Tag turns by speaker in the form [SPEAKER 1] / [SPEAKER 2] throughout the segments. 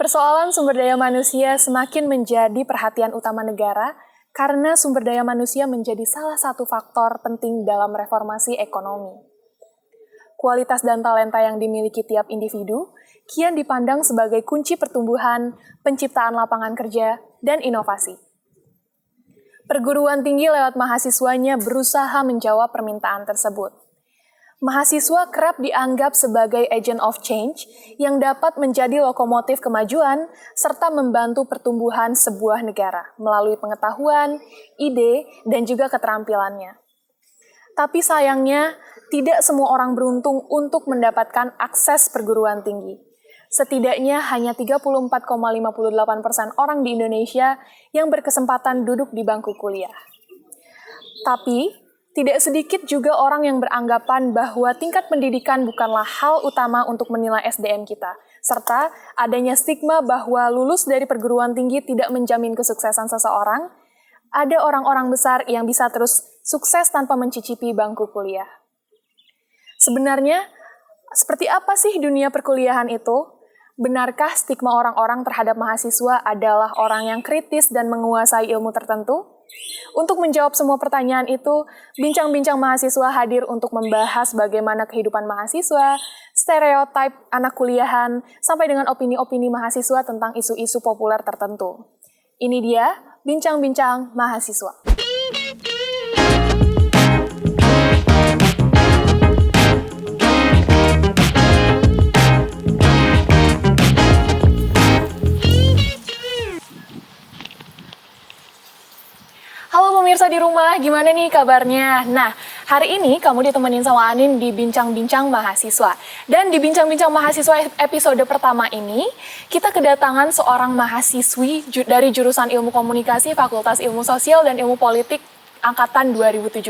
[SPEAKER 1] Persoalan sumber daya manusia semakin menjadi perhatian utama negara karena sumber daya manusia menjadi salah satu faktor penting dalam reformasi ekonomi. Kualitas dan talenta yang dimiliki tiap individu kian dipandang sebagai kunci pertumbuhan, penciptaan lapangan kerja, dan inovasi. Perguruan tinggi lewat mahasiswanya berusaha menjawab permintaan tersebut. Mahasiswa kerap dianggap sebagai agent of change yang dapat menjadi lokomotif kemajuan serta membantu pertumbuhan sebuah negara melalui pengetahuan, ide, dan juga keterampilannya. Tapi sayangnya, tidak semua orang beruntung untuk mendapatkan akses perguruan tinggi. Setidaknya hanya 34,58% orang di Indonesia yang berkesempatan duduk di bangku kuliah. Tapi, tidak sedikit juga orang yang beranggapan bahwa tingkat pendidikan bukanlah hal utama untuk menilai SDM kita, serta adanya stigma bahwa lulus dari perguruan tinggi tidak menjamin kesuksesan seseorang. Ada orang-orang besar yang bisa terus sukses tanpa mencicipi bangku kuliah. Sebenarnya, seperti apa sih dunia perkuliahan itu? Benarkah stigma orang-orang terhadap mahasiswa adalah orang yang kritis dan menguasai ilmu tertentu? Untuk menjawab semua pertanyaan itu, bincang-bincang mahasiswa hadir untuk membahas bagaimana kehidupan mahasiswa, stereotip anak kuliahan, sampai dengan opini-opini mahasiswa tentang isu-isu populer tertentu. Ini dia, Bincang-Bincang Mahasiswa. Halo pemirsa di rumah, gimana nih kabarnya? Nah, hari ini kamu ditemenin sama Anin di Bincang-Bincang Mahasiswa. Dan di Bincang-Bincang Mahasiswa episode pertama ini, kita kedatangan seorang mahasiswi dari jurusan Ilmu Komunikasi, Fakultas Ilmu Sosial dan Ilmu Politik angkatan 2017.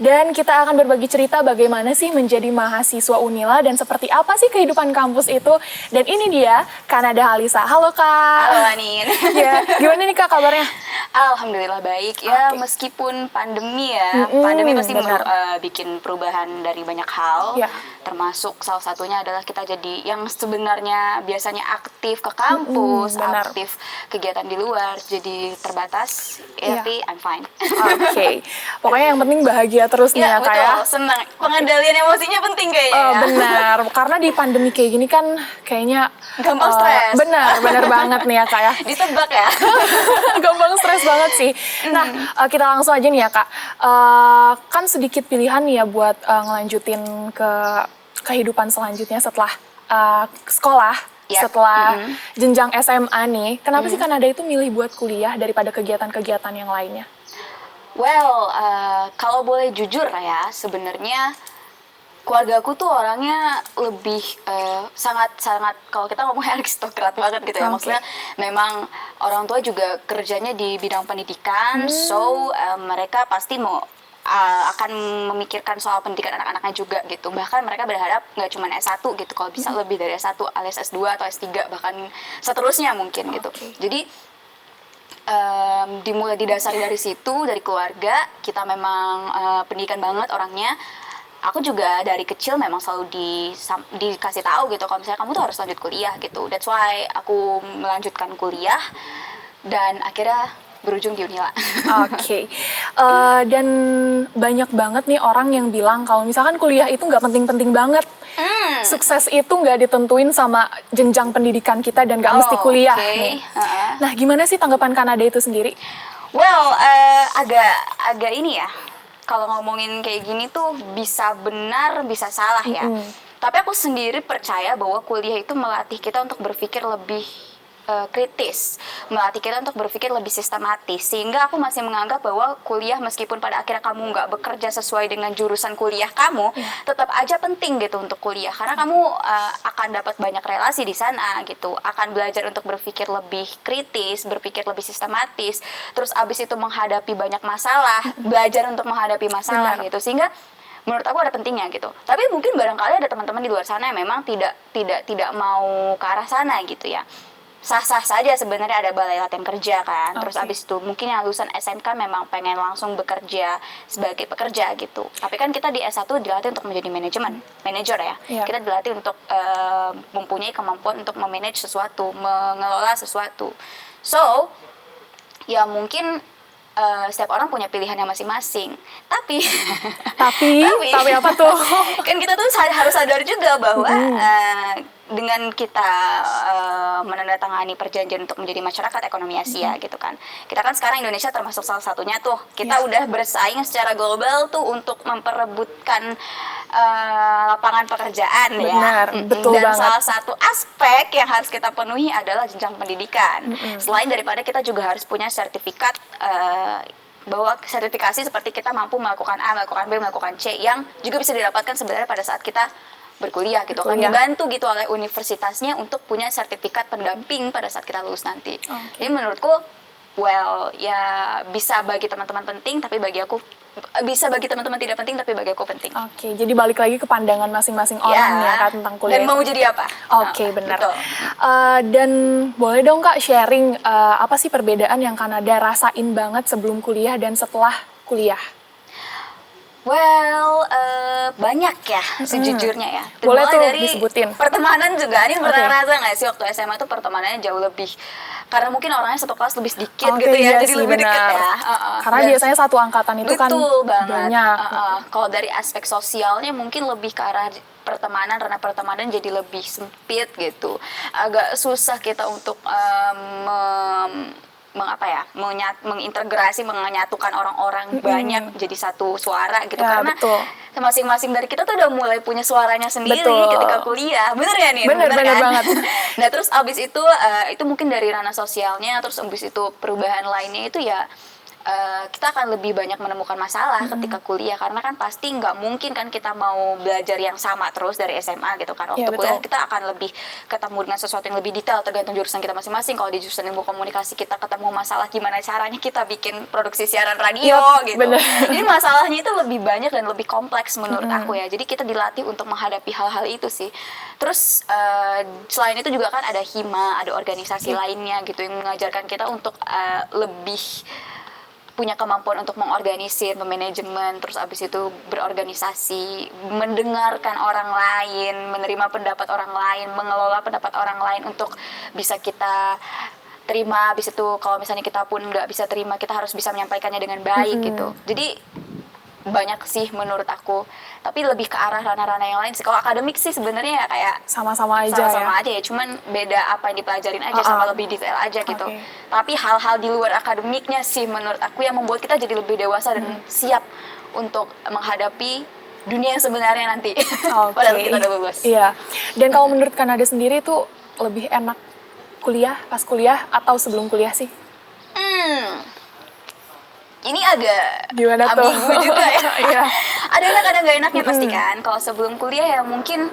[SPEAKER 1] Dan kita akan berbagi cerita bagaimana sih menjadi mahasiswa Unila dan seperti apa sih kehidupan kampus itu. Dan ini dia, Kanada Halisa. Halo Kak.
[SPEAKER 2] Halo Anin.
[SPEAKER 1] Ya, gimana nih Kak kabarnya?
[SPEAKER 2] Alhamdulillah baik. Ya, meskipun pandemi ya, pandemi pasti bikin perubahan dari banyak hal.
[SPEAKER 1] Ya.
[SPEAKER 2] Termasuk salah satunya adalah kita jadi yang sebenarnya biasanya aktif ke kampus, aktif kegiatan di luar, jadi terbatas.
[SPEAKER 1] Ya.
[SPEAKER 2] Tapi I'm fine.
[SPEAKER 1] Oke. Pokoknya yang penting bahagia terus nih ya Kak ya.
[SPEAKER 2] Betul, senang. Pengendalian emosinya penting kayaknya ya.
[SPEAKER 1] Benar, karena di pandemi kayak gini kan kayaknya
[SPEAKER 2] gampang stres.
[SPEAKER 1] Benar banget nih ya Kak ya.
[SPEAKER 2] Ditebak ya.
[SPEAKER 1] Gampang stres banget sih. Nah, kita langsung aja nih ya Kak. Kan sedikit pilihan nih ya buat ngelanjutin ke kehidupan selanjutnya setelah sekolah, setelah jenjang SMA nih. Kenapa sih Kanada itu milih buat kuliah daripada kegiatan-kegiatan yang lainnya?
[SPEAKER 2] Well, kalau boleh jujur ya, sebenarnya keluarga aku tuh orangnya lebih sangat-sangat, kalau kita ngomongnya aristokrat banget gitu ya. Maksudnya memang orang tua juga kerjanya di bidang pendidikan, so mereka pasti mau akan memikirkan soal pendidikan anak-anaknya juga gitu. Bahkan mereka berharap nggak cuma S1 gitu, kalau bisa lebih dari S1 alias S2 atau S3, bahkan seterusnya mungkin gitu. Jadi dimulai didasari dari situ, dari keluarga. Kita memang pendidikan banget orangnya. Aku juga dari kecil memang selalu dikasih tahu gitu kalau misalnya kamu tuh harus lanjut kuliah gitu. That's why aku melanjutkan kuliah dan akhirnya berujung di Unila.
[SPEAKER 1] Oke. Dan banyak banget nih orang yang bilang kalau misalkan kuliah itu nggak penting-penting banget. Sukses itu nggak ditentuin sama jenjang pendidikan kita dan nggak mesti kuliah nih. Nah, gimana sih tanggapan Kanada itu sendiri?
[SPEAKER 2] Well, agak ini ya. Kalau ngomongin kayak gini tuh bisa benar, bisa salah ya. Tapi aku sendiri percaya bahwa kuliah itu melatih kita untuk berpikir lebih kritis, melatih kita untuk berpikir lebih sistematis. Sehingga aku masih menganggap bahwa kuliah meskipun pada akhirnya kamu nggak bekerja sesuai dengan jurusan kuliah kamu, tetap aja penting gitu untuk kuliah. Karena kamu akan dapat banyak relasi di sana gitu, akan belajar untuk berpikir lebih kritis, berpikir lebih sistematis. Terus abis itu menghadapi banyak masalah, belajar untuk menghadapi masalah gitu. Sehingga menurut aku ada pentingnya gitu. Tapi mungkin barangkali ada teman-teman di luar sana yang memang tidak mau ke arah sana gitu ya. sah-sah saja sebenarnya ada balai latihan kerja kan. Terus
[SPEAKER 1] Oke.
[SPEAKER 2] abis itu mungkin yang lulusan SMK memang pengen langsung bekerja sebagai pekerja gitu. Tapi kan kita di S1 dilatih untuk menjadi manajer ya.
[SPEAKER 1] Iya.
[SPEAKER 2] Kita dilatih untuk mempunyai kemampuan untuk memanage sesuatu, mengelola sesuatu. So, ya mungkin setiap orang punya pilihannya masing-masing. Tapi
[SPEAKER 1] Tapi apa tuh?
[SPEAKER 2] kan kita tuh harus sadar juga bahwa dengan kita menandatangani perjanjian untuk menjadi masyarakat ekonomi Asia gitu kan. Kita kan sekarang Indonesia termasuk salah satunya tuh. Kita udah bersaing secara global tuh untuk memperebutkan lapangan pekerjaan.
[SPEAKER 1] Benar,
[SPEAKER 2] ya.
[SPEAKER 1] betul
[SPEAKER 2] Dan
[SPEAKER 1] banget.
[SPEAKER 2] salah satu aspek yang harus kita penuhi adalah jenjang pendidikan. Selain daripada kita juga harus punya sertifikat bahwa sertifikasi seperti kita mampu melakukan A, melakukan B, melakukan C yang juga bisa didapatkan sebenarnya pada saat kita berkuliah gitu kan, dibantu gitu oleh universitasnya untuk punya sertifikat pendamping pada saat kita lulus nanti. Jadi menurutku ya bisa bagi teman-teman penting, tapi bagi aku bisa bagi teman-teman tidak penting, tapi bagi aku penting.
[SPEAKER 1] Oke, jadi balik lagi ke pandangan masing-masing orang ya Kak tentang kuliah.
[SPEAKER 2] Dan mau jadi apa?
[SPEAKER 1] Oke, benar.
[SPEAKER 2] betul.
[SPEAKER 1] Dan boleh dong Kak sharing apa sih perbedaan yang Kanada rasain banget sebelum kuliah dan setelah kuliah?
[SPEAKER 2] Well, banyak ya sejujurnya ya.
[SPEAKER 1] Boleh
[SPEAKER 2] Mulai
[SPEAKER 1] tuh
[SPEAKER 2] dari
[SPEAKER 1] disebutin.
[SPEAKER 2] pertemanan juga. Ini pernah
[SPEAKER 1] Oke.
[SPEAKER 2] rasa nggak sih waktu SMA tuh pertemanannya jauh lebih, karena mungkin orangnya satu kelas lebih sedikit
[SPEAKER 1] Oke,
[SPEAKER 2] gitu ya,
[SPEAKER 1] iya
[SPEAKER 2] jadi
[SPEAKER 1] sih,
[SPEAKER 2] lebih dekat
[SPEAKER 1] benar.
[SPEAKER 2] ya.
[SPEAKER 1] Karena
[SPEAKER 2] Dan
[SPEAKER 1] biasanya satu angkatan itu kan
[SPEAKER 2] betul banget.
[SPEAKER 1] banyak.
[SPEAKER 2] Kalau dari aspek sosialnya mungkin lebih ke arah pertemanan, karena pertemanan jadi lebih sempit gitu. Agak susah kita untuk mengintegrasi, menyatukan orang-orang banyak jadi satu suara gitu,
[SPEAKER 1] Ya,
[SPEAKER 2] karena
[SPEAKER 1] betul.
[SPEAKER 2] masing-masing dari kita tuh udah mulai punya suaranya sendiri
[SPEAKER 1] Betul.
[SPEAKER 2] ketika kuliah, bener ya nih?
[SPEAKER 1] Bener
[SPEAKER 2] kan?
[SPEAKER 1] banget.
[SPEAKER 2] Nah terus abis itu mungkin dari ranah sosialnya, terus abis itu perubahan lainnya itu ya kita akan lebih banyak menemukan masalah ketika kuliah, karena kan pasti nggak mungkin kan kita mau belajar yang sama terus dari SMA gitu kan. Waktu
[SPEAKER 1] Iya,
[SPEAKER 2] kuliah
[SPEAKER 1] betul.
[SPEAKER 2] kita akan lebih ketemu dengan sesuatu yang lebih detail tergantung jurusan kita masing-masing. Kalau di jurusan ilmu komunikasi kita ketemu masalah gimana caranya kita bikin produksi siaran radio
[SPEAKER 1] Yap,
[SPEAKER 2] gitu.
[SPEAKER 1] bener.
[SPEAKER 2] Jadi masalahnya itu lebih banyak dan lebih kompleks menurut aku ya. Jadi kita dilatih untuk menghadapi hal-hal itu sih. Terus selain itu juga kan ada hima, ada organisasi lainnya gitu yang mengajarkan kita untuk lebih punya kemampuan untuk mengorganisir, memanajemen, terus abis itu berorganisasi, mendengarkan orang lain, menerima pendapat orang lain, mengelola pendapat orang lain untuk bisa kita terima. Abis itu kalau misalnya kita pun nggak bisa terima, kita harus bisa menyampaikannya dengan baik gitu. Jadi banyak sih menurut aku, tapi lebih ke arah ranah-ranah yang lain sih. Kalau akademik sih sebenarnya ya kayak
[SPEAKER 1] Sama-sama aja
[SPEAKER 2] sama-sama
[SPEAKER 1] ya.
[SPEAKER 2] aja ya, cuman beda apa yang dipelajarin aja, sama lebih detail aja gitu.
[SPEAKER 1] Oke.
[SPEAKER 2] Tapi hal-hal di luar akademiknya sih menurut aku yang membuat kita jadi lebih dewasa dan siap untuk menghadapi dunia yang sebenarnya nanti.
[SPEAKER 1] Oke.
[SPEAKER 2] Padahal kita udah lulus.
[SPEAKER 1] Iya. Dan kalau menurut Kanada sendiri itu lebih enak kuliah pas kuliah atau sebelum kuliah sih?
[SPEAKER 2] Ini agak
[SPEAKER 1] Gimana tuh?
[SPEAKER 2] ambigu juga ya.
[SPEAKER 1] Iya.
[SPEAKER 2] Ada enak, ada nggak enaknya pasti kan. Kalau sebelum kuliah ya mungkin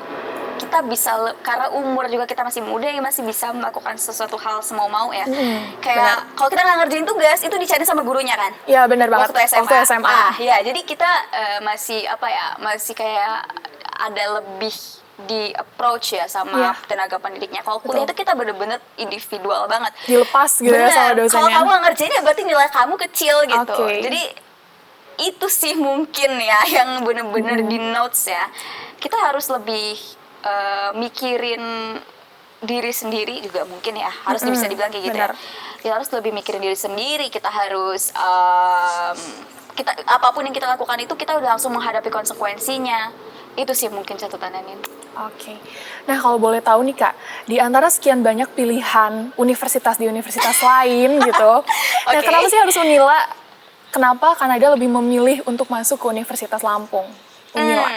[SPEAKER 2] kita bisa, karena umur juga kita masih muda ya, masih bisa melakukan sesuatu hal semau-mau ya. Kayak kalau kita nggak ngerjain tugas itu dicari sama gurunya kan.
[SPEAKER 1] Iya, benar banget.
[SPEAKER 2] Waktu SMA.
[SPEAKER 1] Waktu SMA.
[SPEAKER 2] Ya, jadi kita masih kayak ada lebih di approach ya sama
[SPEAKER 1] Iya.
[SPEAKER 2] tenaga pendidiknya. Kalau kuliah
[SPEAKER 1] Betul.
[SPEAKER 2] itu kita bener-bener individual banget.
[SPEAKER 1] Dilepas gitu ya sama
[SPEAKER 2] Bener.
[SPEAKER 1] dosennya.
[SPEAKER 2] Kalau kamu nggak ngerjain ya berarti nilai kamu kecil gitu.
[SPEAKER 1] Oke.
[SPEAKER 2] Jadi itu sih mungkin ya yang bener-bener di notes ya. Kita harus lebih mikirin diri sendiri juga mungkin ya. Harus bisa dibilang kayak gitu
[SPEAKER 1] benar.
[SPEAKER 2] ya. Kita harus lebih mikirin diri sendiri. Kita harus kita apapun yang kita lakukan itu kita udah langsung menghadapi konsekuensinya. Itu sih mungkin catatannya Nin.
[SPEAKER 1] Oke. Nah, kalau boleh tahu nih Kak, di antara sekian banyak pilihan universitas di universitas lain gitu, nah
[SPEAKER 2] Oke.
[SPEAKER 1] kenapa sih harus Unila? Kenapa Kanada lebih memilih untuk masuk ke Universitas Lampung? Unila.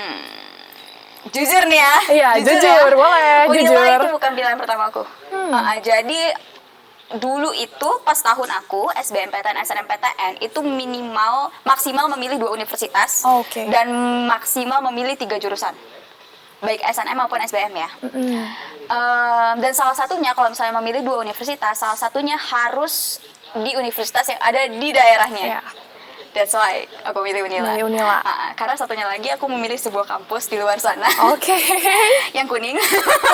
[SPEAKER 2] Jujur nih ya.
[SPEAKER 1] Iya, jujur, boleh,
[SPEAKER 2] Unila
[SPEAKER 1] jujur.
[SPEAKER 2] itu bukan pilihan pertama aku. Jadi dulu itu pas tahun aku SBMPTN, SNMPTN itu maksimal memilih 2 universitas.
[SPEAKER 1] Oke.
[SPEAKER 2] Dan maksimal memilih 3 jurusan. Baik SNM maupun SBM ya. Dan salah satunya kalau misalnya memilih 2 universitas, salah satunya harus di universitas yang ada di daerahnya.
[SPEAKER 1] Iya.
[SPEAKER 2] That's why aku milih Unila.
[SPEAKER 1] Milih Unila.
[SPEAKER 2] Karena satunya lagi aku memilih sebuah kampus di luar sana.
[SPEAKER 1] Oke.
[SPEAKER 2] Yang kuning.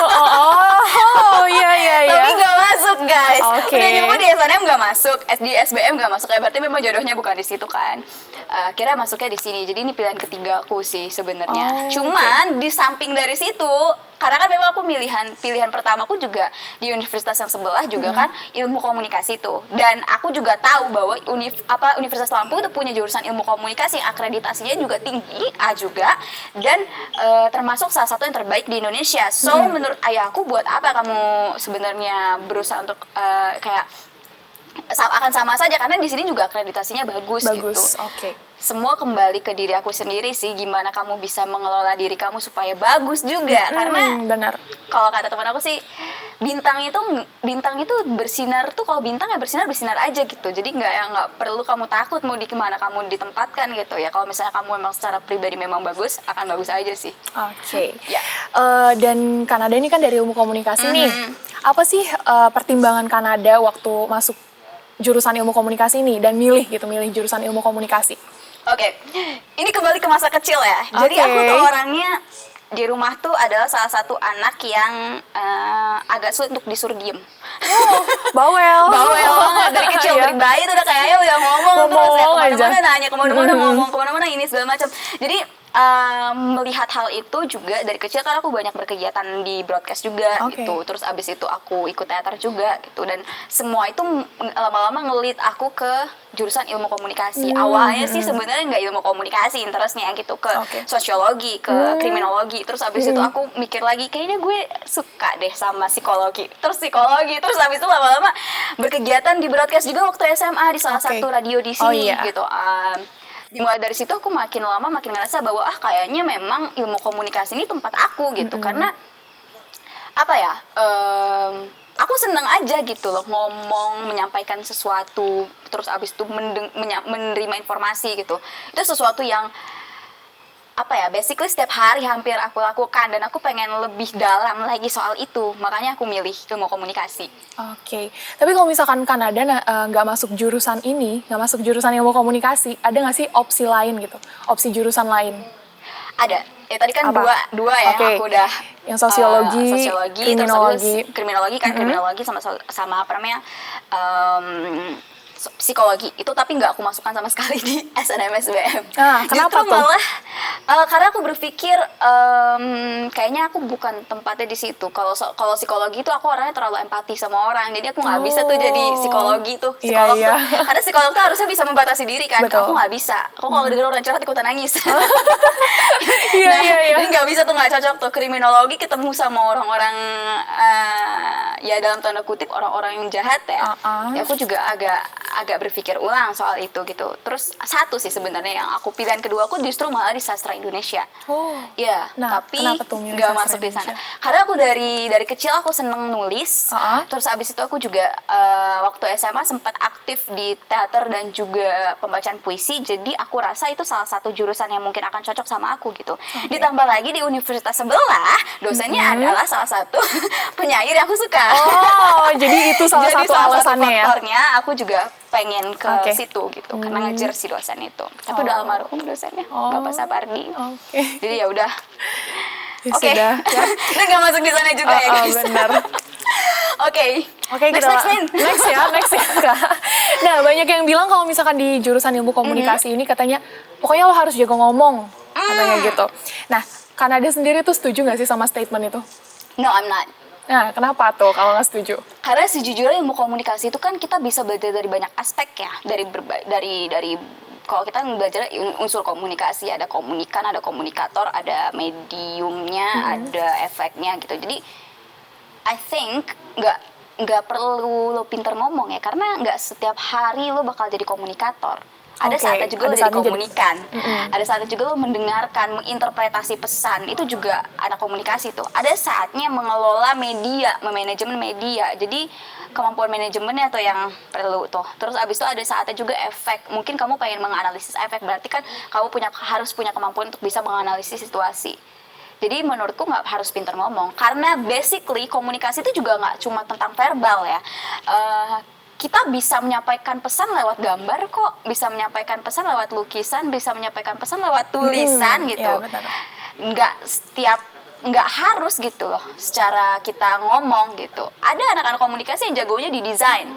[SPEAKER 1] Oh, iya.
[SPEAKER 2] Tapi nggak masuk
[SPEAKER 1] Oke.
[SPEAKER 2] Udah gitu di SNM nggak masuk, di SBM nggak masuk, ya berarti memang jodohnya bukan di situ kan. Kira masuknya di sini, jadi ini pilihan ketiga aku sih sebenarnya. Cuman di samping dari situ, karena kan memang aku pilihan pertamaku juga di universitas yang sebelah juga kan ilmu komunikasi tuh, dan aku juga tahu bahwa Universitas Lampung itu punya jurusan ilmu komunikasi yang akreditasinya juga tinggi, A juga, dan termasuk salah satu yang terbaik di Indonesia. So menurut ayahku, buat apa kamu sebenarnya berusaha untuk kayak akan sama saja, karena di sini juga akreditasinya bagus gitu.
[SPEAKER 1] Oke.
[SPEAKER 2] Semua kembali ke diri aku sendiri sih, gimana kamu bisa mengelola diri kamu supaya bagus juga. Karena
[SPEAKER 1] benar.
[SPEAKER 2] kalau kata teman aku sih, bintang itu bersinar tuh, kalau bintang ya bersinar aja gitu. Jadi nggak perlu kamu takut mau di kemana kamu ditempatkan gitu ya. Kalau misalnya kamu memang secara pribadi memang bagus, akan bagus aja sih.
[SPEAKER 1] Oke.
[SPEAKER 2] Ya.
[SPEAKER 1] Dan Kanada ini kan dari ilmu komunikasi nih. Apa sih pertimbangan Kanada waktu masuk jurusan ilmu komunikasi ini dan milih jurusan ilmu komunikasi?
[SPEAKER 2] Oke, ini kembali ke masa kecil ya. Jadi aku tuh orangnya di rumah tuh adalah salah satu anak yang agak sulit untuk disuruh diem.
[SPEAKER 1] Bawel
[SPEAKER 2] Banget dari kecil, dari bayi tuh udah kayaknya udah ngomong terus ya, kemana-mana nanya, kemana-mana ngomong, kemana-mana ini segala macam. Jadi melihat hal itu juga dari kecil, kan aku banyak berkegiatan di broadcast juga gitu. Terus abis itu aku ikut teater juga gitu, dan semua itu lama-lama ngelit aku ke jurusan ilmu komunikasi. Awalnya sih sebenarnya nggak ilmu komunikasi interestnya gitu, ke sosiologi, ke kriminologi. Terus abis itu aku mikir lagi, kayaknya gue suka deh sama psikologi. Terus psikologi, terus abis itu lama-lama berkegiatan di broadcast juga waktu SMA di salah satu radio di sini gitu. Dimulai dari situ aku makin lama makin ngerasa bahwa kayaknya memang ilmu komunikasi ini tempat aku gitu. Karena apa ya, aku seneng aja gitu loh ngomong, menyampaikan sesuatu, terus abis itu menerima informasi gitu. Itu sesuatu yang apa ya, basically setiap hari hampir aku lakukan, dan aku pengen lebih dalam lagi soal itu, makanya aku milih ilmu komunikasi.
[SPEAKER 1] Oke. Tapi kalau misalkan Kanada nggak masuk jurusan ilmu komunikasi, ada nggak sih opsi lain gitu, opsi jurusan lain?
[SPEAKER 2] Ada. Ya tadi kan dua ya, aku udah
[SPEAKER 1] yang sosiologi,
[SPEAKER 2] kriminologi kan, kriminologi sama apa namanya, psikologi itu, tapi nggak aku masukkan sama sekali di SNMSBM.
[SPEAKER 1] Kenapa
[SPEAKER 2] justru malah karena aku berpikir kayaknya aku bukan tempatnya di situ. Kalau psikologi itu aku orangnya terlalu empati sama orang, jadi aku nggak bisa tuh jadi psikologi tuh, psikolog tuh. Karena psikolog tuh harusnya bisa membatasi diri kan. Aku nggak bisa. Aku kalau dengar orang curhat ikutan nangis. Jadi nggak bisa tuh, nggak cocok tuh. Kriminologi ketemu sama orang-orang ya dalam tanda kutip orang-orang yang jahat ya. Ya aku juga agak berpikir ulang soal itu gitu. Terus satu sih sebenarnya yang aku pilihan kedua aku justru malah di sastra Indonesia. Ya, tapi nggak masuk di sana. Karena aku dari kecil aku seneng nulis. Terus abis itu aku juga waktu SMA sempat aktif di teater dan juga pembacaan puisi. Jadi aku rasa itu salah satu jurusan yang mungkin akan cocok sama aku gitu. Ditambah lagi di universitas sebelah dosennya adalah salah satu penyair yang aku suka.
[SPEAKER 1] Jadi itu salah satu alasannya ya.
[SPEAKER 2] Faktornya aku juga pengen ke situ gitu, karena ngejar si dosen itu. Tapi udah almarhum dosennya, Bapak Sapardi. Jadi ya udah. Oke. Kita nggak masuk di sana juga ya guys.
[SPEAKER 1] Benar.
[SPEAKER 2] Oke,
[SPEAKER 1] next ya. Nah, banyak yang bilang kalau misalkan di jurusan ilmu komunikasi ini katanya pokoknya lo harus jago ngomong, katanya gitu. Nah, Kanada sendiri tuh setuju nggak sih sama statement itu?
[SPEAKER 2] No, I'm not.
[SPEAKER 1] Nah, kenapa tuh kalau nggak setuju?
[SPEAKER 2] Karena sejujurnya ilmu komunikasi itu kan kita bisa belajar dari banyak aspek ya, dari kalau kita belajar unsur komunikasi, ada komunikan, ada komunikator, ada mediumnya, ada efeknya gitu. Jadi I think nggak perlu lo pinter ngomong ya, karena nggak setiap hari lo bakal jadi komunikator. Ada saatnya juga lo jadi komunikan. Ada saatnya juga lo mendengarkan, menginterpretasi pesan. Itu juga ada komunikasi tuh. Ada saatnya mengelola media, memanajemen media. Jadi kemampuan manajemennya tuh yang perlu tuh. Terus abis itu ada saatnya juga efek. Mungkin kamu pengen menganalisis efek. Berarti kan kamu harus punya kemampuan untuk bisa menganalisis situasi. Jadi menurutku nggak harus pintar ngomong. Karena basically komunikasi itu juga nggak cuma tentang verbal ya. Kita bisa menyampaikan pesan lewat gambar kok, bisa menyampaikan pesan lewat lukisan, bisa menyampaikan pesan lewat tulisan gitu.
[SPEAKER 1] Ya, betul.
[SPEAKER 2] Nggak setiap nggak harus gitu loh secara kita ngomong gitu. Ada anak-anak komunikasi yang jagonya di desain.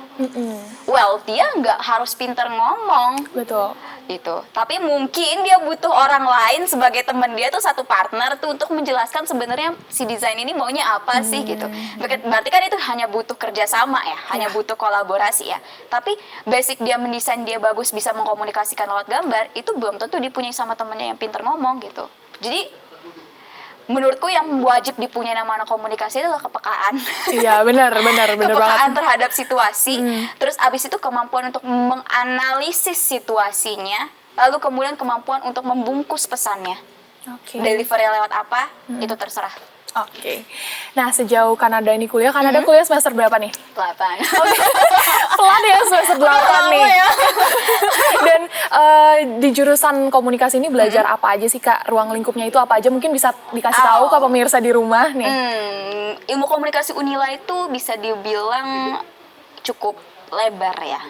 [SPEAKER 2] Well, dia nggak harus pinter ngomong.
[SPEAKER 1] Betul.
[SPEAKER 2] Gitu. Tapi mungkin dia butuh orang lain sebagai teman dia tuh, satu partner tuh untuk menjelaskan sebenarnya si desain ini maunya apa sih gitu. Berarti kan itu hanya butuh kerjasama ya, hanya butuh kolaborasi ya. Tapi basic dia mendesain, dia bagus bisa mengkomunikasikan lewat gambar, itu belum tentu dipunyai sama temennya yang pinter ngomong gitu. Jadi menurutku yang wajib dipunyai nama anak komunikasi adalah kepekaan.
[SPEAKER 1] Iya, benar banget.
[SPEAKER 2] Kepekaan terhadap situasi, terus abis itu kemampuan untuk menganalisis situasinya, lalu kemudian kemampuan untuk membungkus pesannya. Delivery lewat apa, itu terserah.
[SPEAKER 1] Oke. Nah, sejauh Kanada ini kuliah, Kanada kuliah semester berapa nih?
[SPEAKER 2] 8.
[SPEAKER 1] Pelan ya, semester 8 nih. Ya. Dan di jurusan komunikasi ini belajar apa aja sih, Kak? Ruang lingkupnya itu apa aja? Mungkin bisa dikasih tahu ke pemirsa di rumah nih.
[SPEAKER 2] Ilmu komunikasi Unila itu bisa dibilang cukup lebar ya.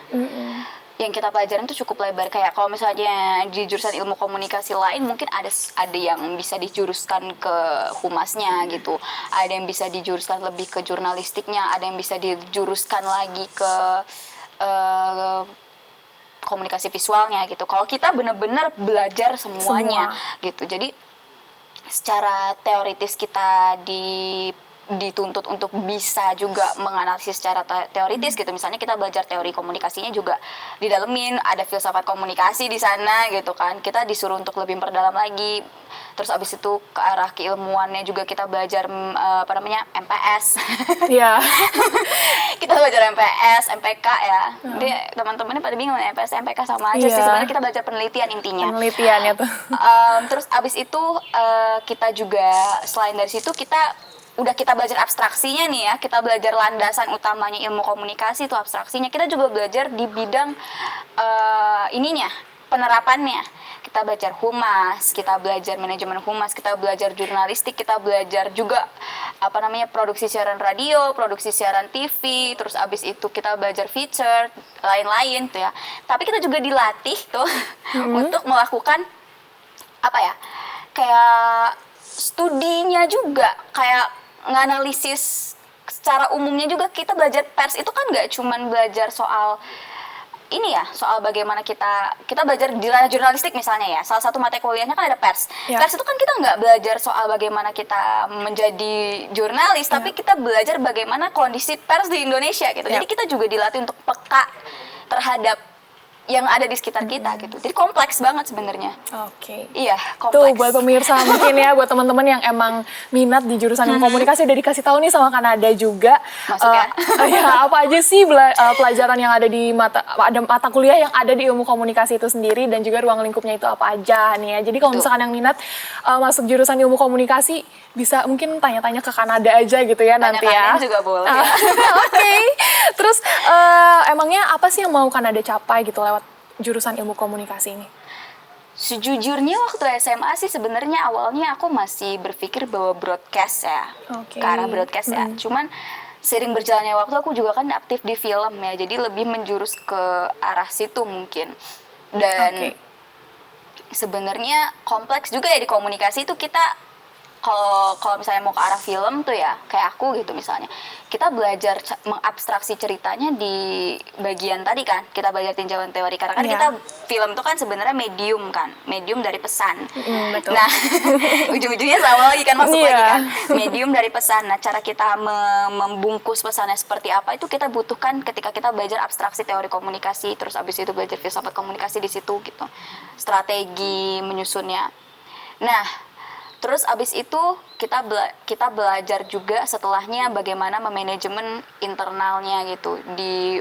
[SPEAKER 2] Yang kita pelajarin itu cukup lebar. Kayak kalau misalnya di jurusan ilmu komunikasi lain mungkin ada yang bisa dijuruskan ke humasnya gitu, ada yang bisa dijuruskan lebih ke jurnalistiknya, ada yang bisa dijuruskan lagi ke komunikasi visualnya gitu. Kalau kita benar-benar belajar semuanya gitu. Jadi secara teoritis kita dituntut untuk bisa juga menganalisis secara teoritis gitu. Misalnya kita belajar teori komunikasinya juga didalemin, ada filsafat komunikasi di sana gitu kan. Kita disuruh untuk lebih memperdalam lagi. Terus abis itu ke arah keilmuannya juga kita belajar MPS.
[SPEAKER 1] Iya.
[SPEAKER 2] Kita belajar MPS, MPK ya. Jadi teman-temannya pada bingung MPS, MPK sama aja sih. Sebenarnya kita belajar penelitian intinya.
[SPEAKER 1] Penelitiannya tuh.
[SPEAKER 2] Terus abis itu kita juga selain dari situ kita belajar abstraksinya nih ya, kita belajar landasan utamanya ilmu komunikasi itu abstraksinya. Kita juga belajar di bidang penerapannya. Kita belajar humas, kita belajar manajemen humas, kita belajar jurnalistik, kita belajar juga produksi siaran radio, produksi siaran TV, terus abis itu kita belajar feature, lain-lain tuh ya. Tapi kita juga dilatih tuh untuk melakukan kayak studinya juga, kayak nganalisis secara umumnya juga. Kita belajar pers itu kan nggak cuman belajar soal soal bagaimana kita belajar di ranah jurnalistik misalnya ya. Salah satu mata kuliahnya kan ada pers. Pers itu kan kita nggak belajar soal bagaimana kita menjadi jurnalis, tapi kita belajar bagaimana kondisi pers di Indonesia gitu. Jadi kita juga dilatih untuk peka terhadap yang ada di sekitar kita gitu. Jadi kompleks banget sebenarnya.
[SPEAKER 1] Oke.
[SPEAKER 2] Iya, kompleks.
[SPEAKER 1] Tuh buat pemirsa mungkin ya, buat teman-teman yang emang minat di jurusan ilmu komunikasi udah dikasih tahu nih sama Kanada juga.
[SPEAKER 2] Masuk ya.
[SPEAKER 1] Ya, apa aja sih pelajaran yang ada di mata kuliah yang ada di ilmu komunikasi itu sendiri, dan juga ruang lingkupnya itu apa aja nih ya. Jadi kalau misalkan yang minat masuk jurusan ilmu komunikasi, bisa mungkin tanya-tanya ke Kanada aja gitu ya nanti ya.
[SPEAKER 2] Tanya juga boleh. Ya.
[SPEAKER 1] Oke. Terus emangnya apa sih yang mau Kanada capai gitu lewat jurusan ilmu komunikasi ini?
[SPEAKER 2] Sejujurnya waktu SMA sih sebenarnya awalnya aku masih berpikir bahwa broadcast ya, ke arah broadcast ya. Cuman seiring berjalannya waktu aku juga kan aktif di film ya, jadi lebih menjurus ke arah situ mungkin. Dan sebenarnya kompleks juga ya di komunikasi itu. Kita kalau misalnya mau ke arah film tuh ya, kayak aku gitu misalnya, kita belajar mengabstraksi ceritanya di bagian tadi kan, kita belajar tinjauan teori, karena kan kita film tuh kan sebenarnya medium dari pesan.
[SPEAKER 1] Betul.
[SPEAKER 2] Nah ujung-ujungnya sama lagi kan, masuk lagi kan, medium dari pesan. Nah cara kita membungkus pesannya seperti apa itu kita butuhkan ketika kita belajar abstraksi teori komunikasi, terus abis itu belajar filsafat komunikasi di situ gitu, strategi menyusunnya. Nah terus abis itu kita belajar juga setelahnya bagaimana memanajemen internalnya gitu.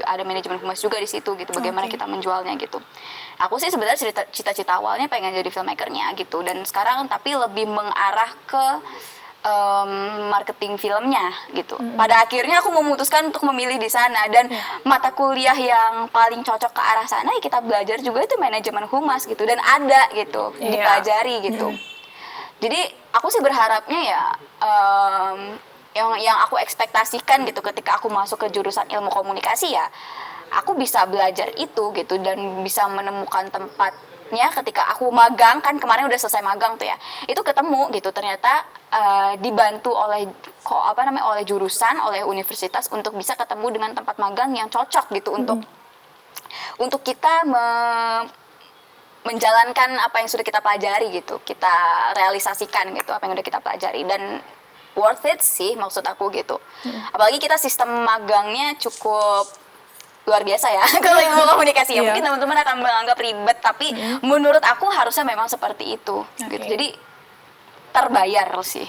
[SPEAKER 2] Ada manajemen humas juga di situ gitu, bagaimana kita menjualnya gitu. Aku sih sebenarnya cita-cita awalnya pengen jadi filmmakernya gitu, dan sekarang tapi lebih mengarah ke marketing filmnya gitu. Pada akhirnya aku memutuskan untuk memilih di sana, dan mata kuliah yang paling cocok ke arah sana ya kita belajar juga itu manajemen humas gitu, dan ada gitu dipelajari gitu. Jadi aku sih berharapnya ya yang aku ekspektasikan gitu ketika aku masuk ke jurusan ilmu komunikasi ya, aku bisa belajar itu gitu dan bisa menemukan tempat dapetnya ketika aku magang, kan kemarin udah selesai magang tuh ya, itu ketemu gitu ternyata dibantu oleh oleh jurusan, oleh universitas untuk bisa ketemu dengan tempat magang yang cocok gitu untuk kita menjalankan apa yang sudah kita pelajari gitu, kita realisasikan gitu apa yang udah kita pelajari, dan worth it sih maksud aku gitu. Apalagi kita sistem magangnya cukup luar biasa ya kalau ilmu komunikasi ya. Mungkin teman-teman akan menganggap ribet, tapi menurut aku harusnya memang seperti itu gitu. Jadi terbayar sih.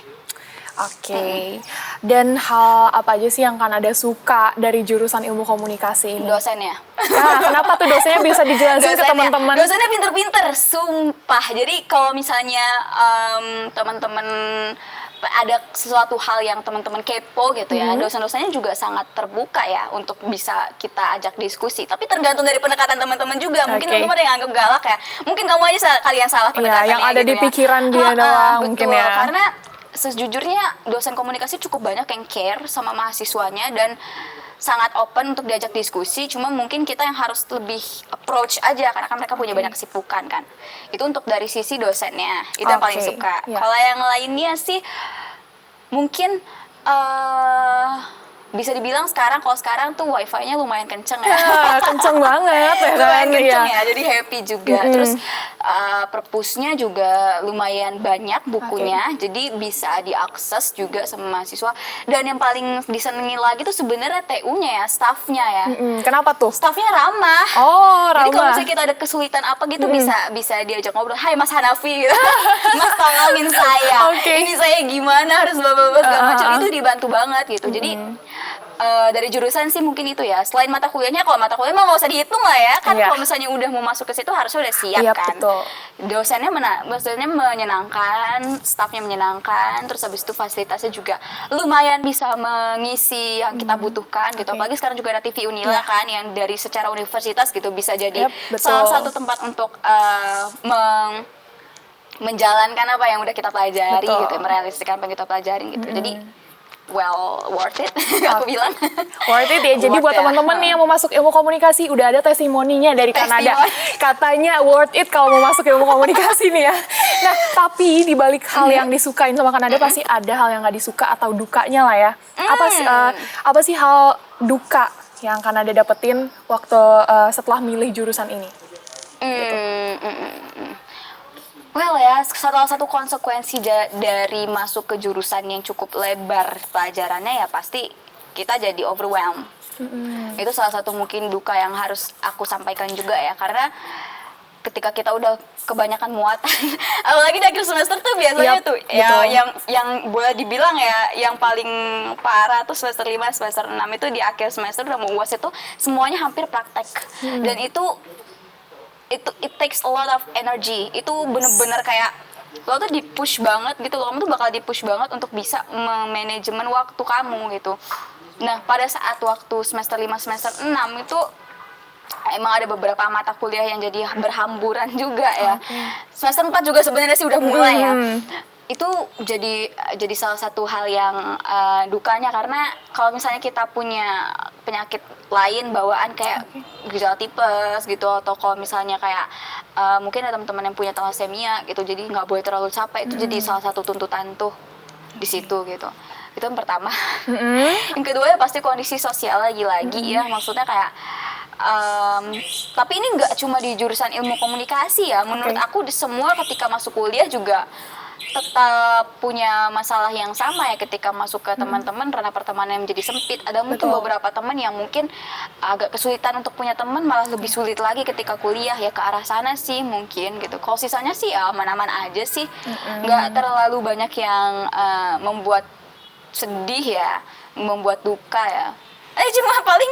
[SPEAKER 1] Oke. Dan hal apa aja sih yang Kanada suka dari jurusan ilmu komunikasi ini?
[SPEAKER 2] Dosennya.
[SPEAKER 1] Nah, kenapa tuh dosennya bisa dijelasin ke teman-teman?
[SPEAKER 2] Dosennya pinter-pinter, sumpah. Jadi kalau misalnya teman-teman ada sesuatu hal yang teman-teman kepo gitu ya, dosen-dosennya juga sangat terbuka ya untuk bisa kita ajak diskusi. Tapi tergantung dari pendekatan teman-teman juga. Mungkin teman-teman ada yang anggap galak ya. Mungkin kamu aja kalian salah pendekatannya.
[SPEAKER 1] Yang ada
[SPEAKER 2] gitu
[SPEAKER 1] di pikiran dia doang mungkin ya.
[SPEAKER 2] Karena sejujurnya dosen komunikasi cukup banyak yang care sama mahasiswanya dan sangat open untuk diajak diskusi. Cuma mungkin kita yang harus lebih approach aja karena kan mereka punya banyak kesibukan kan. Itu untuk dari sisi dosennya, itu yang paling suka. Kalau yang lainnya sih mungkin bisa dibilang kalau sekarang tuh wifi-nya lumayan kenceng ya.
[SPEAKER 1] Kenceng banget ya.
[SPEAKER 2] Lumayan kenceng ya, jadi happy juga. Terus perpusnya juga lumayan banyak bukunya, jadi bisa diakses juga sama mahasiswa. Dan yang paling disenengin lagi tuh sebenarnya TU-nya ya, staffnya ya.
[SPEAKER 1] Kenapa tuh?
[SPEAKER 2] Staffnya ramah.
[SPEAKER 1] Oh, ramah.
[SPEAKER 2] Jadi kalau misalnya kita ada kesulitan apa gitu bisa diajak ngobrol. Hai Mas Hanafi gitu. Mas tolongin saya. Ini saya gimana harus segala macam, itu dibantu banget gitu. Jadi dari jurusan sih mungkin itu ya. Selain mata kuliahnya, kalau mata kuliah mah nggak usah dihitung lah ya. Kan kalau misalnya udah mau masuk ke situ harusnya udah siap kan.
[SPEAKER 1] Betul.
[SPEAKER 2] Dosennya menyenangkan, staffnya menyenangkan, terus habis itu fasilitasnya juga lumayan bisa mengisi yang kita butuhkan gitu. Apalagi sekarang juga ada TV Unila kan, yang dari secara universitas gitu bisa jadi salah satu tempat untuk menjalankan apa yang udah kita pelajari gitu, merealisasikan apa yang kita pelajarin gitu. Jadi worth it, aku bilang.
[SPEAKER 1] Worth it ya. Jadi buat teman-teman nih yang mau masuk ilmu komunikasi, udah ada testimoninya dari Kanada. Katanya worth it kalau mau masuk ilmu komunikasi nih ya. Nah, tapi di balik hal yang disukain sama Kanada pasti ada hal yang nggak disuka atau dukanya lah ya. Apa sih hal duka yang Kanada dapetin waktu setelah milih jurusan ini?
[SPEAKER 2] Well ya, salah satu konsekuensi dari masuk ke jurusan yang cukup lebar pelajarannya ya pasti kita jadi overwhelmed. Itu salah satu mungkin duka yang harus aku sampaikan juga ya, karena ketika kita udah kebanyakan muatan, apalagi di akhir semester tuh biasanya yang boleh dibilang ya, yang paling parah tuh semester 5, semester 6 itu di akhir semester udah mau UAS itu semuanya hampir praktek. Dan itu it takes a lot of energy. Itu bener-bener kayak lo tuh di-push banget gitu, kamu tuh bakal di-push banget untuk bisa memanajemen waktu kamu gitu. Nah, pada saat waktu semester 5, semester 6 itu emang ada beberapa mata kuliah yang jadi berhamburan juga ya. Semester 4 juga sebenarnya sih udah mulai ya. Itu jadi salah satu hal yang dukanya, karena kalau misalnya kita punya penyakit lain bawaan kayak gejala tipes gitu, atau kalau misalnya kayak mungkin ada teman-teman yang punya thalassemia gitu, jadi nggak boleh terlalu capek, itu jadi salah satu tuntutan tuh di situ gitu. Itu yang pertama. Yang kedua ya pasti kondisi sosial lagi-lagi ya, maksudnya kayak tapi ini nggak cuma di jurusan ilmu komunikasi ya, menurut aku di semua ketika masuk kuliah juga tetap punya masalah yang sama ya ketika masuk ke teman-teman, ranah pertemanan yang menjadi sempit. Ada mungkin beberapa teman yang mungkin agak kesulitan untuk punya teman, malah lebih sulit lagi ketika kuliah ya, ke arah sana sih mungkin gitu. Kalau sisanya sih aman-aman aja sih, nggak terlalu banyak yang membuat sedih ya, membuat duka ya. Cuma paling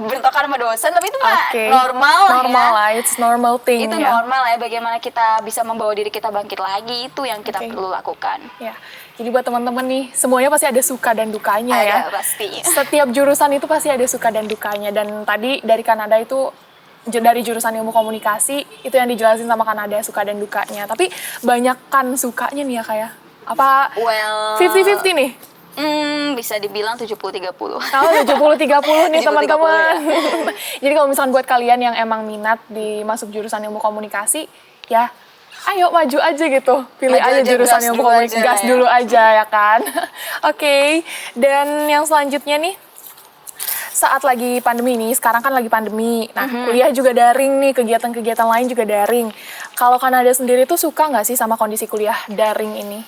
[SPEAKER 2] bentrokan sama dosen, tapi itu mah normal
[SPEAKER 1] lah, it's normal thing.
[SPEAKER 2] Itu normal ya, bagaimana kita bisa membawa diri kita bangkit lagi, itu yang kita perlu lakukan.
[SPEAKER 1] Ya, jadi buat teman-teman nih, semuanya pasti ada suka dan dukanya ya.
[SPEAKER 2] Ada pasti.
[SPEAKER 1] Setiap jurusan itu pasti ada suka dan dukanya. Dan tadi dari Kanada itu, dari jurusan ilmu komunikasi, itu yang dijelasin sama Kanada suka dan dukanya. Tapi banyakkan sukanya nih ya kayak. Apa 50-50 nih?
[SPEAKER 2] Bisa dibilang 70-30.
[SPEAKER 1] Oh, 70-30 nih teman-teman.
[SPEAKER 2] Ya.
[SPEAKER 1] Jadi kalau misalkan buat kalian yang emang minat di masuk jurusan ilmu komunikasi, ya ayo maju aja gitu, pilih
[SPEAKER 2] Maju
[SPEAKER 1] aja
[SPEAKER 2] aja,
[SPEAKER 1] jurusan
[SPEAKER 2] gas
[SPEAKER 1] yang
[SPEAKER 2] dulu
[SPEAKER 1] pokoknya
[SPEAKER 2] aja
[SPEAKER 1] gas
[SPEAKER 2] ya.
[SPEAKER 1] dulu aja ya kan. Oke, dan yang selanjutnya nih, saat lagi pandemi nih, sekarang kan lagi pandemi, nah kuliah juga daring nih, kegiatan-kegiatan lain juga daring. Kalau Kanada sendiri tuh suka nggak sih sama kondisi kuliah daring ini?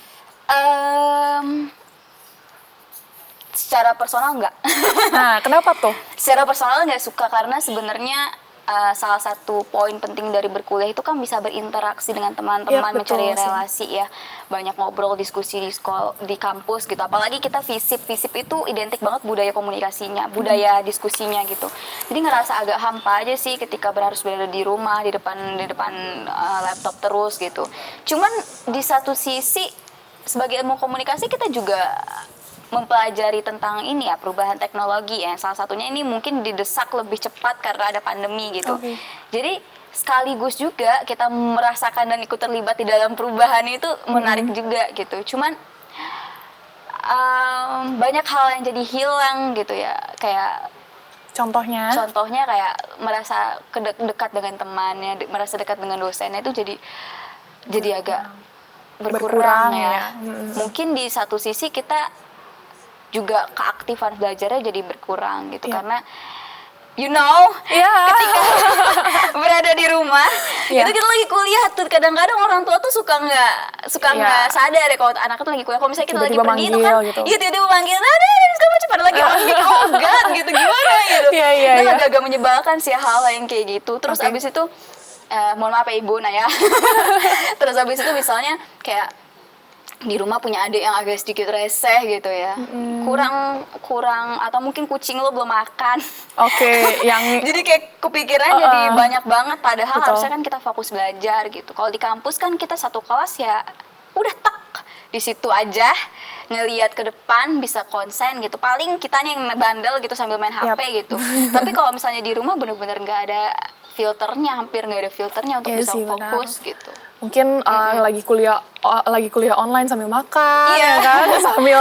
[SPEAKER 2] Secara personal enggak.
[SPEAKER 1] Nah, kenapa tuh?
[SPEAKER 2] Secara personal nggak suka karena sebenarnya salah satu poin penting dari berkuliah itu kan bisa berinteraksi dengan teman-teman,
[SPEAKER 1] Iya, betul
[SPEAKER 2] mencari
[SPEAKER 1] sih.
[SPEAKER 2] relasi ya, banyak ngobrol, diskusi di sekolah, di kampus gitu. Apalagi kita FISIP itu identik banget budaya komunikasinya, budaya diskusinya gitu. Jadi ngerasa agak hampa aja sih ketika harus berada di rumah, di depan laptop terus gitu. Cuman di satu sisi sebagai ilmu komunikasi kita juga mempelajari tentang ini ya, perubahan teknologi ya. Salah satunya ini mungkin didesak lebih cepat karena ada pandemi gitu.
[SPEAKER 1] Oke.
[SPEAKER 2] Jadi sekaligus juga kita merasakan dan ikut terlibat di dalam perubahan itu menarik juga gitu. Cuman banyak hal yang jadi hilang gitu ya. Kayak
[SPEAKER 1] Contohnya?
[SPEAKER 2] contohnya kayak merasa dekat dengan temannya, merasa dekat dengan dosennya itu jadi agak berkurang ya. Mungkin di satu sisi kita juga keaktifan belajarnya jadi berkurang gitu karena ketika berada di rumah itu kita lagi kuliah tuh, kadang-kadang orang tua tuh suka nggak sadar ya kalau anak itu lagi kuliah. Kalau misalnya kita lagi
[SPEAKER 1] Tiba-tiba
[SPEAKER 2] pergi itu
[SPEAKER 1] manggil
[SPEAKER 2] kan
[SPEAKER 1] gitu.
[SPEAKER 2] iya tiba-tiba manggil ada kamu cepat lagi on mic, oh god gitu gimana gitu. Itu agak menyebalkan sih hal yang kayak gitu. Terus abis itu mohon maaf ya ibu Naya. Terus abis itu misalnya kayak di rumah punya adik yang agak sedikit reseh gitu ya, kurang atau mungkin kucing lo belum makan.
[SPEAKER 1] Yang
[SPEAKER 2] jadi kayak kepikiran jadi banyak banget, padahal
[SPEAKER 1] betul.
[SPEAKER 2] harusnya kan kita fokus belajar gitu. Kalau di kampus kan kita satu kelas ya udah tek di situ aja, ngelihat ke depan bisa konsen gitu. Paling kitanya yang bandel gitu sambil main HP gitu. Tapi kalau misalnya di rumah bener-bener nggak ada filternya, hampir nggak ada filternya untuk bisa fokus gitu.
[SPEAKER 1] Mungkin lagi kuliah online sambil makan ya kan, sambil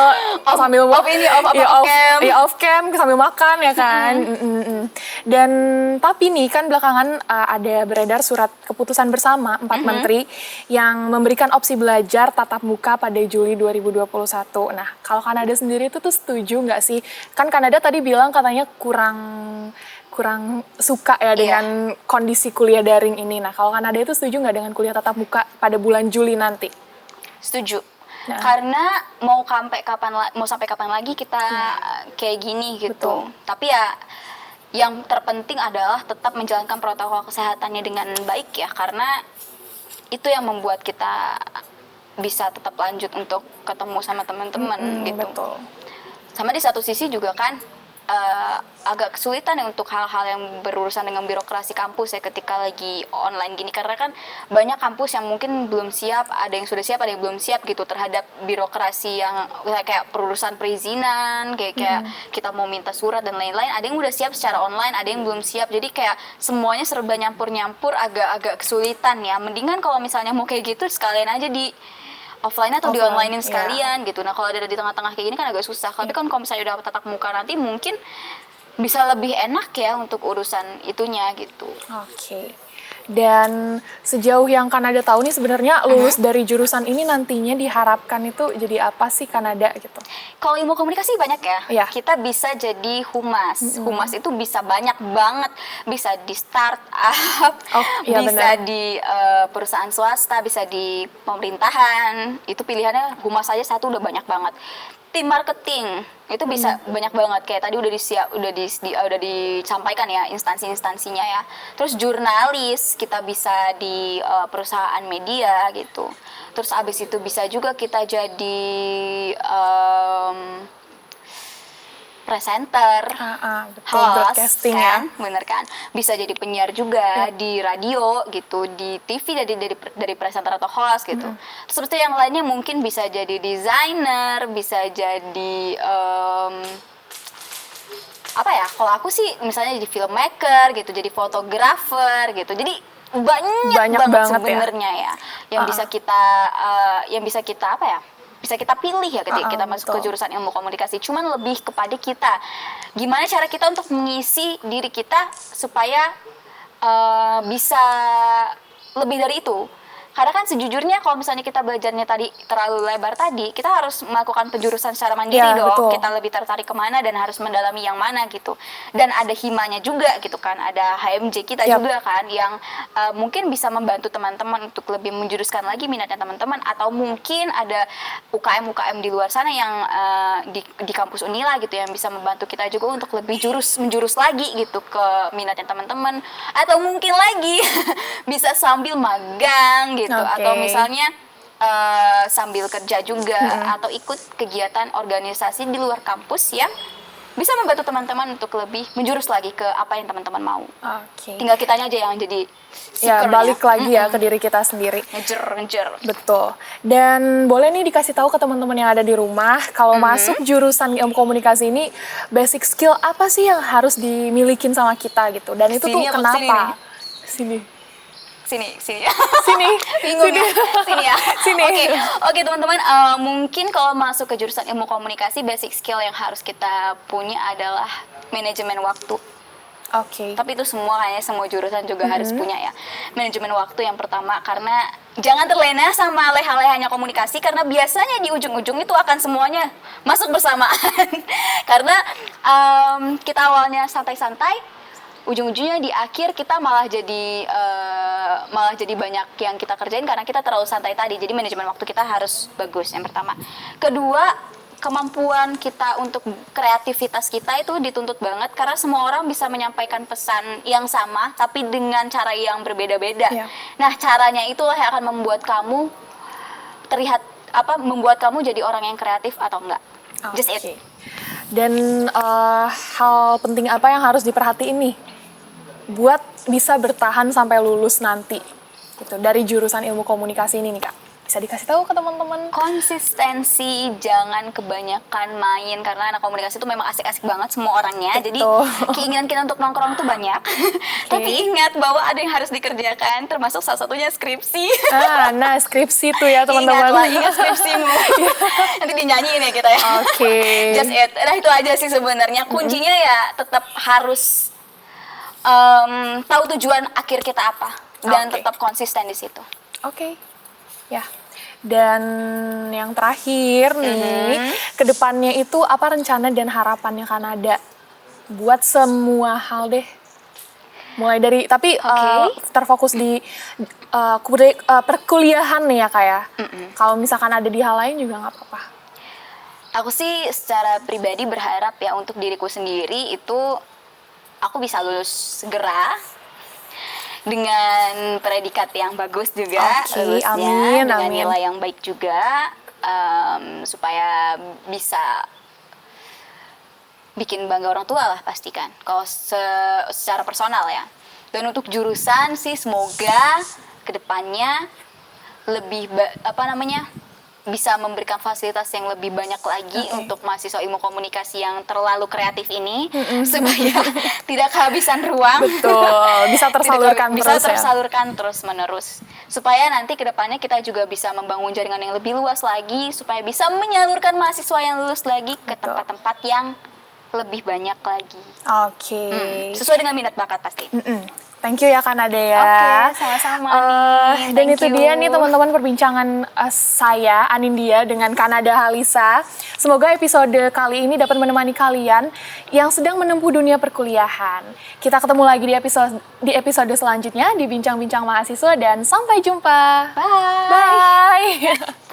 [SPEAKER 1] off cam sambil makan ya kan. Dan tapi nih kan belakangan ada beredar surat keputusan bersama 4 menteri yang memberikan opsi belajar tatap muka pada Juli 2021. Nah, kalau Kanada sendiri itu tuh setuju nggak sih? Kan Kanada tadi bilang katanya kurang suka ya dengan kondisi kuliah daring ini. Nah, kalau Kanada itu setuju nggak dengan kuliah tatap muka pada bulan Juli nanti?
[SPEAKER 2] Setuju. Nah. Karena mau sampai kapan lagi kita kayak gini gitu.
[SPEAKER 1] Betul.
[SPEAKER 2] Tapi ya yang terpenting adalah tetap menjalankan protokol kesehatannya dengan baik ya, karena itu yang membuat kita bisa tetap lanjut untuk ketemu sama teman-teman gitu.
[SPEAKER 1] Betul.
[SPEAKER 2] Sama di satu sisi juga kan agak kesulitan ya untuk hal-hal yang berurusan dengan birokrasi kampus ya ketika lagi online gini, karena kan banyak kampus yang mungkin belum siap, ada yang sudah siap, ada yang belum siap gitu terhadap birokrasi yang kayak perurusan perizinan, kayak kita mau minta surat dan lain-lain. Ada yang udah siap secara online, ada yang belum siap, jadi kayak semuanya serba nyampur-nyampur, agak kesulitan ya. Mendingan kalau misalnya mau kayak gitu sekalian aja di offline atau di onlinein sekalian gitu. Nah, kalau ada di tengah-tengah kayak gini kan agak susah. Tapi kan kalau misalnya udah tatap muka nanti mungkin bisa lebih enak ya untuk urusan itunya gitu.
[SPEAKER 1] Oke. Dan sejauh yang Kanada tahu nih sebenarnya lulus dari jurusan ini nantinya diharapkan itu jadi apa sih Kanada gitu?
[SPEAKER 2] Kalau ilmu komunikasi banyak ya.
[SPEAKER 1] Iya.
[SPEAKER 2] Kita bisa jadi humas. Humas itu bisa banyak banget. Bisa di startup, bisa di perusahaan swasta, bisa di pemerintahan. Itu pilihannya humas aja satu udah banyak banget. Tim marketing itu bisa banyak banget, kayak tadi udah disampaikan ya instansi-instansinya ya. Terus jurnalis kita bisa di perusahaan media gitu. Terus abis itu bisa juga kita jadi presenter,
[SPEAKER 1] betul, broadcasting
[SPEAKER 2] kan?
[SPEAKER 1] ya,
[SPEAKER 2] bener kan? Bisa jadi penyiar juga di radio gitu, di TV dari presenter atau host gitu. Terus yang lainnya mungkin bisa jadi desainer, bisa jadi apa ya? Kalau aku sih misalnya jadi filmmaker gitu, jadi fotografer gitu. Jadi banyak banget sebenarnya ya yang bisa kita apa ya? Bisa kita pilih ya ketika kita masuk ke jurusan ilmu komunikasi. Cuman lebih kepada kita, gimana cara kita untuk mengisi diri kita supaya bisa lebih dari itu. Karena kan sejujurnya kalau misalnya kita belajarnya tadi terlalu lebar tadi, kita harus melakukan penjurusan secara mandiri
[SPEAKER 1] Ya,
[SPEAKER 2] dong.
[SPEAKER 1] betul.
[SPEAKER 2] Kita lebih tertarik kemana dan harus mendalami yang mana gitu. Dan ada himanya juga gitu kan, ada HMJ kita
[SPEAKER 1] Yap.
[SPEAKER 2] juga kan yang mungkin bisa membantu teman-teman untuk lebih menjuruskan lagi minatnya teman-teman, atau mungkin ada UKM di luar sana yang di kampus Unila gitu yang bisa membantu kita juga untuk lebih menjurus lagi gitu ke minatnya teman-teman, atau mungkin lagi bisa sambil magang gitu,
[SPEAKER 1] Oke.
[SPEAKER 2] atau misalnya sambil kerja juga, atau ikut kegiatan organisasi di luar kampus yang bisa membantu teman-teman untuk lebih menjurus lagi ke apa yang teman-teman mau.
[SPEAKER 1] Oke.
[SPEAKER 2] Tinggal kitanya aja yang jadi
[SPEAKER 1] Ya,
[SPEAKER 2] seekernya.
[SPEAKER 1] balik lagi ya ke diri kita sendiri.
[SPEAKER 2] Ngejer.
[SPEAKER 1] Betul. Dan boleh nih dikasih tahu ke teman-teman yang ada di rumah, kalau masuk jurusan ilmu komunikasi ini, basic skill apa sih yang harus dimilikin sama kita gitu? Dan itu
[SPEAKER 2] Sini
[SPEAKER 1] tuh
[SPEAKER 2] apa
[SPEAKER 1] kenapa? Sini.
[SPEAKER 2] Sini.
[SPEAKER 1] Sini.
[SPEAKER 2] Bingung
[SPEAKER 1] Sini.
[SPEAKER 2] ya? Sini ya?
[SPEAKER 1] Sini.
[SPEAKER 2] Oke teman-teman, mungkin kalau masuk ke jurusan ilmu komunikasi, basic skill yang harus kita punya adalah manajemen waktu.
[SPEAKER 1] Oke.
[SPEAKER 2] Tapi itu kayaknya semua jurusan juga harus punya ya. Manajemen waktu yang pertama, karena jangan terlena sama leha-lehanya komunikasi, karena biasanya di ujung-ujung itu akan semuanya masuk bersamaan. Karena kita awalnya santai-santai, ujung-ujungnya di akhir kita malah jadi banyak yang kita kerjain karena kita terlalu santai tadi. Jadi manajemen waktu kita harus bagus, yang pertama. Kedua, kemampuan kita untuk kreativitas kita itu dituntut banget, karena semua orang bisa menyampaikan pesan yang sama tapi dengan cara yang berbeda-beda.
[SPEAKER 1] Yeah.
[SPEAKER 2] Nah, caranya itulah yang akan membuat kamu membuat kamu jadi orang yang kreatif atau enggak. Just
[SPEAKER 1] Oke.
[SPEAKER 2] it.
[SPEAKER 1] Dan hal penting apa yang harus diperhatiin nih buat bisa bertahan sampai lulus nanti gitu dari jurusan ilmu komunikasi ini nih Kak? Bisa dikasih tahu ke teman-teman?
[SPEAKER 2] Konsistensi, jangan kebanyakan main, karena anak komunikasi itu memang asik-asik banget semua orangnya. Jadi
[SPEAKER 1] Betul.
[SPEAKER 2] keinginan kita untuk nongkrong tuh banyak. Tapi ingat bahwa ada yang harus dikerjakan, termasuk salah satunya skripsi.
[SPEAKER 1] Nah, skripsi tuh ya teman-teman.
[SPEAKER 2] Ingat skripsimu. Nanti dinyanyiin ya kita ya.
[SPEAKER 1] Oke.
[SPEAKER 2] Just it. Nah, itu aja sih sebenarnya. Kuncinya ya tetap harus tahu tujuan akhir kita apa dan
[SPEAKER 1] Oke.
[SPEAKER 2] tetap konsisten di situ.
[SPEAKER 1] Oke. Ya. Dan yang terakhir nih, kedepannya itu apa rencana dan harapannya Kanada buat semua hal deh. Mulai dari, tapi terfokus di perkuliahan nih ya Kak ya. Kalau misalkan ada di hal lain juga nggak apa-apa.
[SPEAKER 2] Aku sih secara pribadi berharap ya untuk diriku sendiri itu aku bisa lulus segera dengan predikat yang bagus juga,
[SPEAKER 1] Oke,
[SPEAKER 2] lulusnya
[SPEAKER 1] amin,
[SPEAKER 2] dengan
[SPEAKER 1] amin.
[SPEAKER 2] nilai yang baik juga, supaya bisa bikin bangga orang tua lah pastikan. Kalau secara personal ya. Dan untuk jurusan sih semoga kedepannya lebih bisa memberikan fasilitas yang lebih banyak lagi untuk mahasiswa ilmu komunikasi yang terlalu kreatif ini, supaya tidak kehabisan ruang.
[SPEAKER 1] Betul, bisa tersalurkan
[SPEAKER 2] Bisa
[SPEAKER 1] terus ya.
[SPEAKER 2] tersalurkan terus-menerus. Supaya nanti kedepannya kita juga bisa membangun jaringan yang lebih luas lagi, supaya bisa menyalurkan mahasiswa yang lulus lagi ke tempat-tempat yang lebih banyak lagi.
[SPEAKER 1] Oke.
[SPEAKER 2] Sesuai dengan minat bakat pasti.
[SPEAKER 1] Thank you ya Kanada ya.
[SPEAKER 2] Oke, sama-sama nih.
[SPEAKER 1] Dan
[SPEAKER 2] Thank
[SPEAKER 1] itu
[SPEAKER 2] you.
[SPEAKER 1] dia nih teman-teman perbincangan saya, Anindya, dengan Kanada Halisa. Semoga episode kali ini dapat menemani kalian yang sedang menempuh dunia perkuliahan. Kita ketemu lagi di episode selanjutnya di Bincang-Bincang Mahasiswa, dan sampai jumpa.
[SPEAKER 2] Bye.
[SPEAKER 1] Bye.